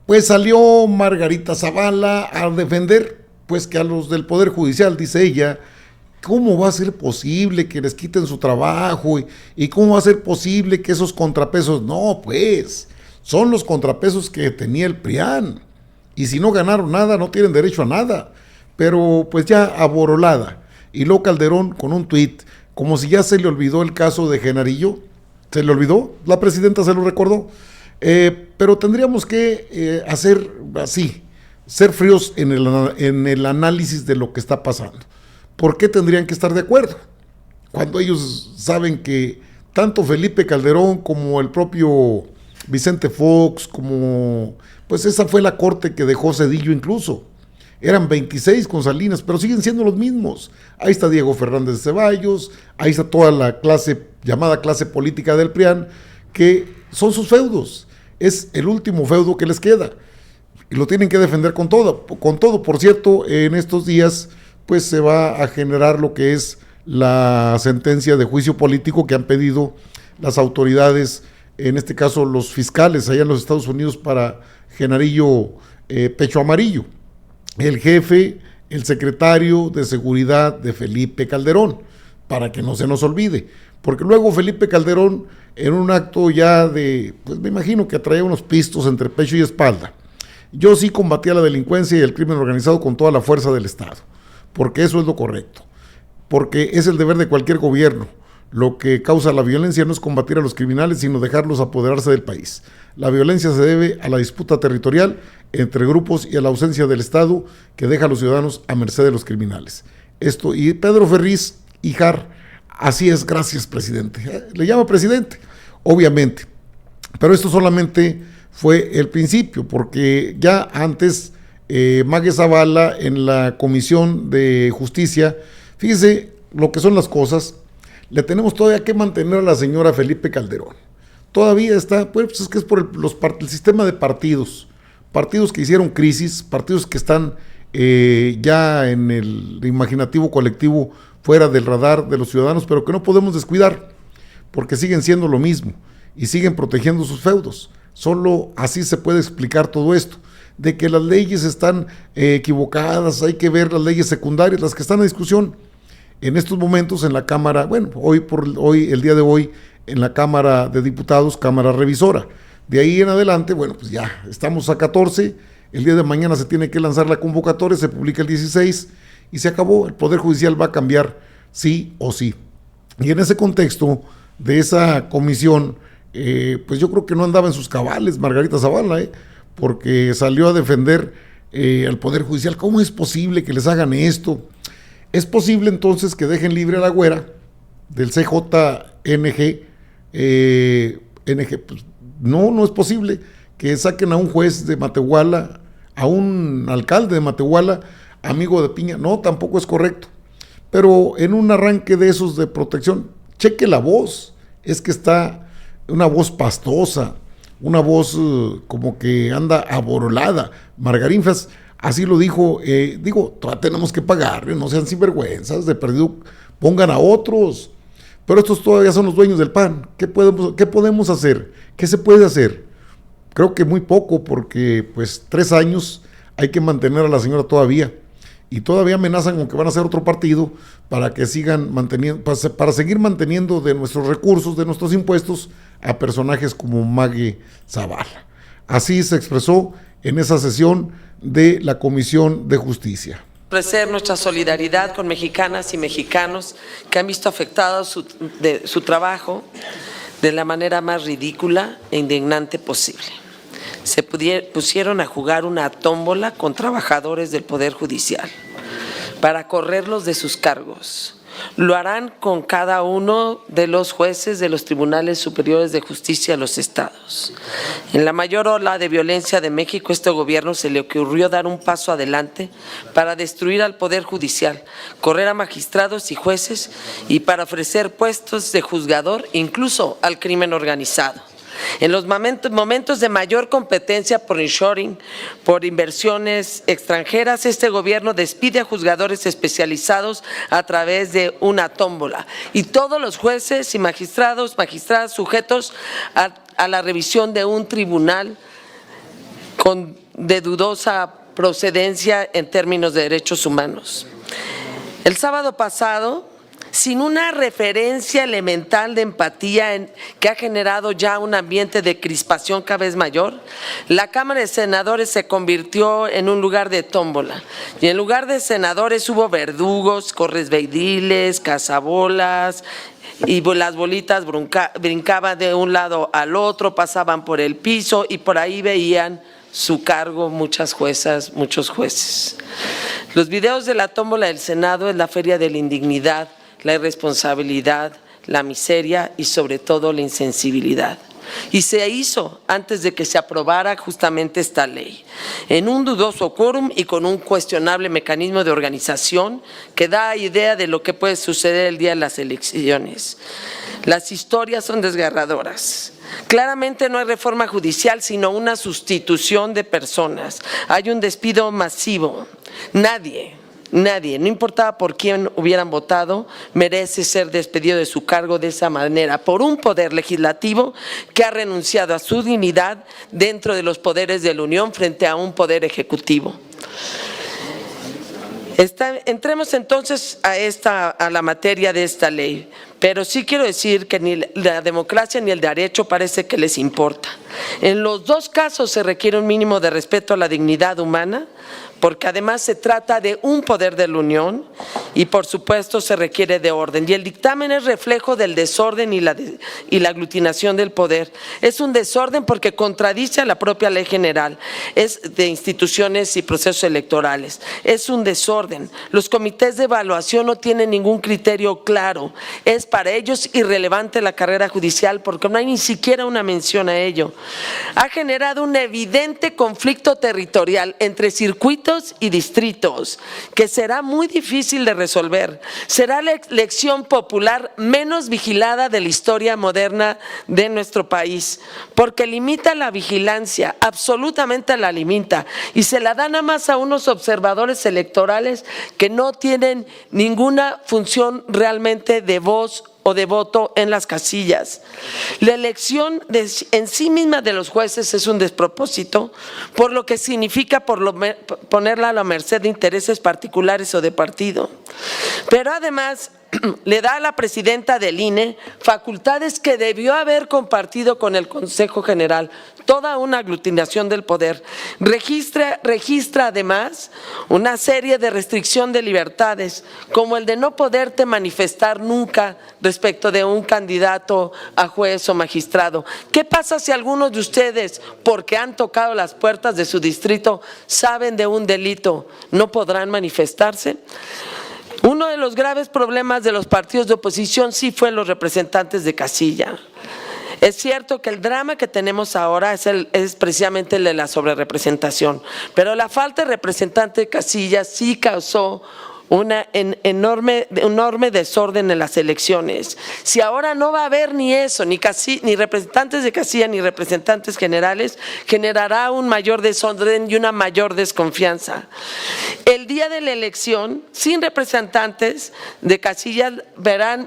Pues salió Margarita Zavala a defender, pues que a los del Poder Judicial, dice ella, ¿cómo va a ser posible que les quiten su trabajo? ¿Y cómo va a ser posible que esos contrapesos? No, pues, son los contrapesos que tenía el PRIAN. Y si no ganaron nada, no tienen derecho a nada. Pero pues ya aborolada. Y luego Calderón con un tuit, como si ya se le olvidó el caso de Genarillo. ¿Se le olvidó? La presidenta se lo recordó. Pero tendríamos que hacer así, ser fríos en el análisis de lo que está pasando. ¿Por qué tendrían que estar de acuerdo? Cuando ellos saben que tanto Felipe Calderón como el propio Vicente Fox, como pues esa fue la corte que dejó Zedillo incluso. Eran 26 con Salinas, pero siguen siendo los mismos. Ahí está Diego Fernández de Ceballos, ahí está toda la clase, llamada clase política del PRIAN, que son sus feudos. Es el último feudo que les queda. Y lo tienen que defender con todo. Con todo, por cierto, en estos días pues se va a generar lo que es la sentencia de juicio político que han pedido las autoridades, en este caso los fiscales allá en los Estados Unidos para Genarillo Pecho Amarillo, el jefe, el secretario de seguridad de Felipe Calderón, para que no se nos olvide, porque luego Felipe Calderón en un acto ya de, pues me imagino que traía unos pistos entre pecho y espalda. Yo sí combatía la delincuencia y el crimen organizado con toda la fuerza del Estado, porque eso es lo correcto, porque es el deber de cualquier gobierno. Lo que causa la violencia no es combatir a los criminales, sino dejarlos apoderarse del país. La violencia se debe a la disputa territorial entre grupos y a la ausencia del Estado que deja a los ciudadanos a merced de los criminales. Esto, y Pedro Ferriz Híjar, así es, gracias presidente. Le llama presidente, obviamente, pero esto solamente fue el principio, porque ya antes Mague Zavala en la Comisión de Justicia, fíjese lo que son las cosas, le tenemos todavía que mantener a la señora Felipe Calderón. Todavía está, pues es que es por el sistema de partidos que hicieron crisis, partidos que están ya en el imaginativo colectivo fuera del radar de los ciudadanos, pero que no podemos descuidar, porque siguen siendo lo mismo y siguen protegiendo sus feudos. Solo así se puede explicar todo esto. De que las leyes están equivocadas, hay que ver las leyes secundarias, las que están en discusión en estos momentos en la Cámara, bueno, el día de hoy, en la Cámara de Diputados, Cámara Revisora. De ahí en adelante, bueno, pues ya estamos a 14, el día de mañana se tiene que lanzar la convocatoria, se publica el 16 y se acabó. El Poder Judicial va a cambiar sí o sí. Y en ese contexto de esa comisión, pues yo creo que no andaba en sus cabales Margarita Zavala, porque salió a defender al Poder Judicial. ¿Cómo es posible que les hagan esto? Es posible entonces que dejen libre a la güera del CJNG, pues, no es posible que saquen a un juez de Matehuala, a un alcalde de Matehuala, amigo de Piña, no, tampoco es correcto. Pero en un arranque de esos de protección, cheque la voz, es que está una voz pastosa, una voz como que anda aborolada. Margarinfas así lo dijo, todavía tenemos que pagarle, no sean sinvergüenzas, de perdido pongan a otros, pero estos todavía son los dueños del pan. ¿Qué podemos hacer? ¿Qué se puede hacer? Creo que muy poco, porque pues 3 años hay que mantener a la señora todavía, y todavía amenazan con que van a hacer otro partido para que sigan manteniendo, para seguir manteniendo de nuestros recursos, de nuestros impuestos, a personajes como Mague Zavala. Así se expresó en esa sesión de la Comisión de Justicia. Ofrecer nuestra solidaridad con mexicanas y mexicanos que han visto afectado su trabajo de la manera más ridícula e indignante posible. Se pusieron a jugar una tómbola con trabajadores del Poder Judicial para correrlos de sus cargos. Lo harán con cada uno de los jueces de los tribunales superiores de justicia de los estados. En la mayor ola de violencia de México, este gobierno se le ocurrió dar un paso adelante para destruir al Poder Judicial, correr a magistrados y jueces y para ofrecer puestos de juzgador incluso al crimen organizado. En los momentos de mayor competencia por reshoring, por inversiones extranjeras, este gobierno despide a juzgadores especializados a través de una tómbola. Y todos los jueces y magistradas sujetos a la revisión de un tribunal de dudosa procedencia en términos de derechos humanos. El sábado pasado, sin una referencia elemental de empatía que ha generado ya un ambiente de crispación cada vez mayor, la Cámara de Senadores se convirtió en un lugar de tómbola. Y en lugar de senadores hubo verdugos, corresveidiles, cazabolas, y las bolitas brincaban de un lado al otro, pasaban por el piso y por ahí veían su cargo muchas juezas, muchos jueces. Los videos de la tómbola del Senado es la feria de la indignidad, la irresponsabilidad, la miseria y sobre todo la insensibilidad. Y se hizo antes de que se aprobara justamente esta ley, en un dudoso quórum y con un cuestionable mecanismo de organización que da idea de lo que puede suceder el día de las elecciones. Las historias son desgarradoras. Claramente no hay reforma judicial, sino una sustitución de personas. Hay un despido masivo. Nadie, no importaba por quién hubieran votado, merece ser despedido de su cargo de esa manera por un poder legislativo que ha renunciado a su dignidad dentro de los poderes de la Unión frente a un poder ejecutivo. Entremos entonces a la materia de esta ley, pero sí quiero decir que ni la democracia ni el derecho parece que les importa. En los dos casos se requiere un mínimo de respeto a la dignidad humana, porque además se trata de un poder de la Unión y por supuesto se requiere de orden. Y el dictamen es reflejo del desorden y la aglutinación del poder. Es un desorden porque contradice a la propia ley general, es de instituciones y procesos electorales. Es un desorden. Los comités de evaluación no tienen ningún criterio claro. Es para ellos irrelevante la carrera judicial porque no hay ni siquiera una mención a ello. Ha generado un evidente conflicto territorial entre circuitos y distritos que será muy difícil de resolver. Será la elección popular menos vigilada de la historia moderna de nuestro país, porque limita la vigilancia, absolutamente la limita, y se la da nada más a unos observadores electorales que no tienen ninguna función realmente de voz o de voto en las casillas. La elección en sí misma de los jueces es un despropósito, por lo que significa ponerla a la merced de intereses particulares o de partido. Pero además le da a la presidenta del INE facultades que debió haber compartido con el Consejo General, toda una aglutinación del poder. Registra además una serie de restricción de libertades, como el de no poderte manifestar nunca respecto de un candidato a juez o magistrado. ¿Qué pasa si algunos de ustedes, porque han tocado las puertas de su distrito, saben de un delito, no podrán manifestarse? Uno de los graves problemas de los partidos de oposición sí fue los representantes de casilla. Es cierto que el drama que tenemos ahora es precisamente el de la sobrerepresentación, pero la falta de representante de casilla sí causó un enorme desorden en las elecciones. Si ahora no va a haber ni eso, ni representantes de casilla ni representantes generales, generará un mayor desorden y una mayor desconfianza. El día de la elección, sin representantes de casilla,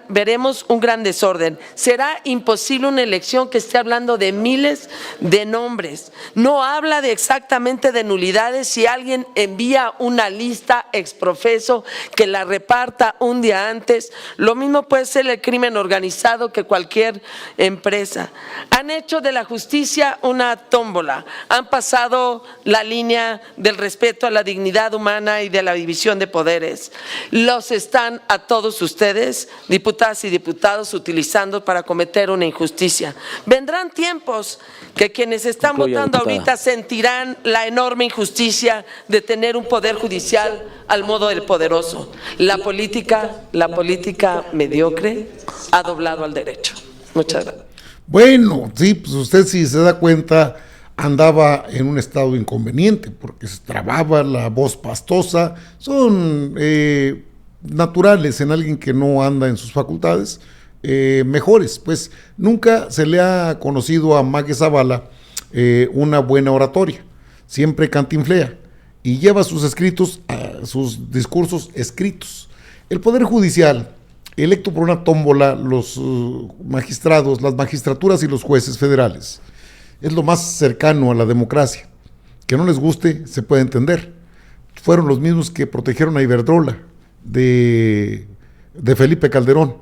veremos un gran desorden. Será imposible una elección que esté hablando de miles de nombres. No habla exactamente de nulidades si alguien envía una lista exprofeso que la reparta un día antes. Lo mismo puede ser el crimen organizado que cualquier empresa. Han hecho de la justicia una tómbola, han pasado la línea del respeto a la dignidad humana y de la división de poderes. Los están a todos ustedes, diputadas y diputados, utilizando para cometer una injusticia. Vendrán tiempos que quienes están votando ahorita sentirán la enorme injusticia de tener un poder judicial al modo del poderoso. La política mediocre ha doblado al derecho. Muchas gracias. Bueno, sí, pues usted si se da cuenta andaba en un estado inconveniente porque se trababa la voz pastosa, son naturales en alguien que no anda en sus facultades, mejores, pues nunca se le ha conocido a Mague Zavala una buena oratoria, siempre cantinflea y lleva sus escritos, sus discursos escritos. El Poder Judicial, electo por una tómbola, los magistrados, las magistraturas y los jueces federales, es lo más cercano a la democracia. Que no les guste, se puede entender. Fueron los mismos que protegieron a Iberdrola de Felipe Calderón.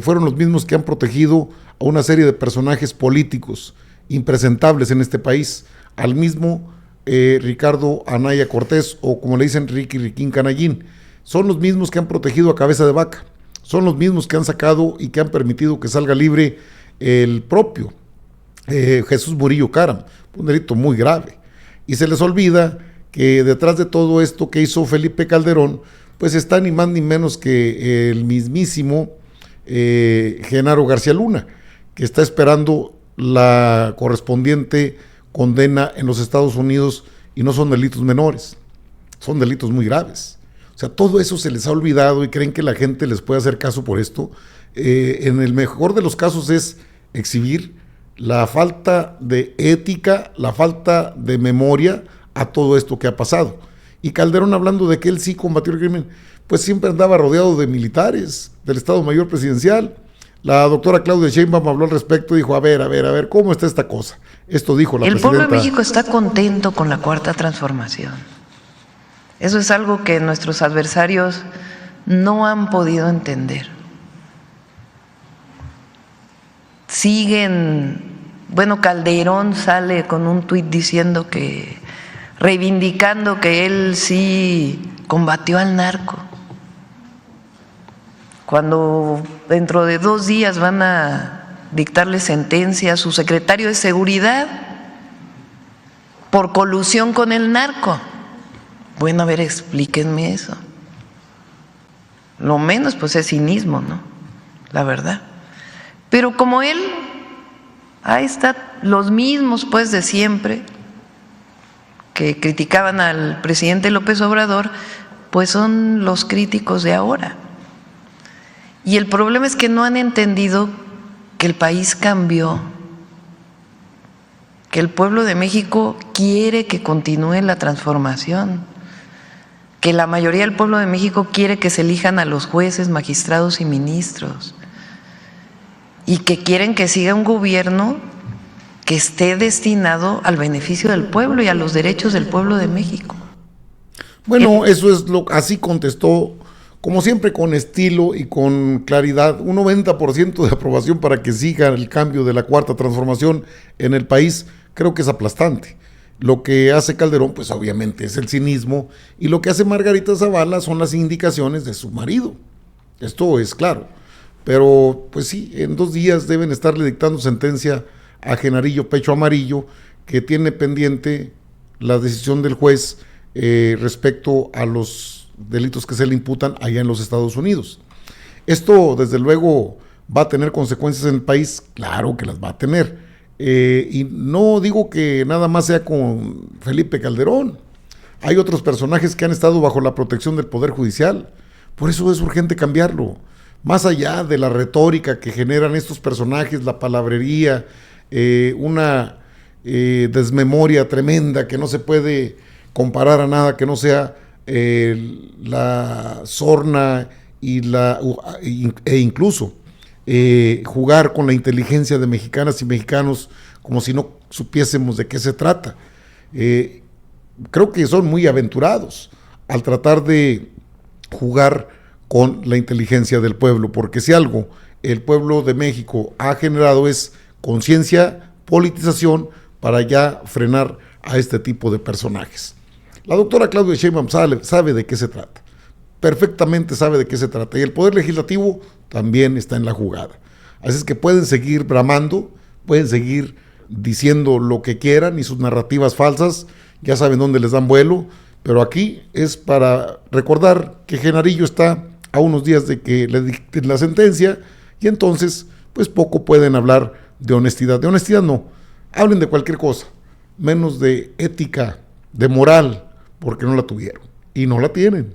Fueron los mismos que han protegido a una serie de personajes políticos impresentables en este país, al mismo Ricardo Anaya Cortés, o como le dicen, Riquín Canallín. Son los mismos que han protegido a Cabeza de Vaca, son los mismos que han sacado y que han permitido que salga libre el propio Jesús Murillo Caram, un delito muy grave. Y se les olvida que detrás de todo esto que hizo Felipe Calderón, pues está ni más ni menos que el mismísimo Genaro García Luna, que está esperando la correspondiente condena en los Estados Unidos, y no son delitos menores, son delitos muy graves. O sea, todo eso se les ha olvidado y creen que la gente les puede hacer caso por esto. En el mejor de los casos es exhibir la falta de ética, la falta de memoria a todo esto que ha pasado. Y Calderón, hablando de que él sí combatió el crimen, pues siempre andaba rodeado de militares, del Estado Mayor Presidencial. La doctora Claudia Sheinbaum habló al respecto y dijo, a ver, ¿cómo está esta cosa? Esto dijo la presidenta. El pueblo de México está contento con la Cuarta Transformación. Eso es algo que nuestros adversarios no han podido entender. Siguen, bueno, Calderón sale con un tuit diciendo que, reivindicando que él sí combatió al narco, cuando dentro de 2 días van a dictarle sentencia a su secretario de Seguridad por colusión con el narco. Bueno, a ver, explíquenme eso. Lo menos pues es cinismo, ¿no? La verdad. Pero como él, ahí está, los mismos pues de siempre que criticaban al presidente López Obrador, pues son los críticos de ahora. Y el problema es que no han entendido que el país cambió, que el pueblo de México quiere que continúe la transformación, que la mayoría del pueblo de México quiere que se elijan a los jueces, magistrados y ministros, y que quieren que siga un gobierno que esté destinado al beneficio del pueblo y a los derechos del pueblo de México. Bueno, eso es así contestó, como siempre, con estilo y con claridad, un 90% de aprobación para que siga el cambio de la Cuarta Transformación en el país. Creo que es aplastante. Lo que hace Calderón, pues obviamente es el cinismo, y lo que hace Margarita Zavala son las indicaciones de su marido. Esto es claro. Pero, pues sí, en 2 días deben estarle dictando sentencia a Genarillo Pecho Amarillo, que tiene pendiente la decisión del juez respecto a los delitos que se le imputan allá en los Estados Unidos. Esto, desde luego, va a tener consecuencias en el país, claro que las va a tener. Y no digo que nada más sea con Felipe Calderón. Hay otros personajes que han estado bajo la protección del Poder Judicial. Por eso es urgente cambiarlo. Más allá de la retórica que generan estos personajes, la palabrería, una desmemoria tremenda que no se puede comparar a nada que no sea la sorna e incluso jugar con la inteligencia de mexicanas y mexicanos como si no supiésemos de qué se trata. Creo que son muy aventurados al tratar de jugar con la inteligencia del pueblo, porque si algo el pueblo de México ha generado es conciencia, politización, para ya frenar a este tipo de personajes. La doctora Claudia Sheinbaum sabe de qué se trata, perfectamente sabe de qué se trata, y el Poder Legislativo también está en la jugada. Así es que pueden seguir bramando, pueden seguir diciendo lo que quieran y sus narrativas falsas, ya saben dónde les dan vuelo, pero aquí es para recordar que Genarillo está a unos días de que le dicten la sentencia, y entonces pues poco pueden hablar de honestidad. De honestidad no, hablen de cualquier cosa, menos de ética, de moral, porque no la tuvieron y no la tienen.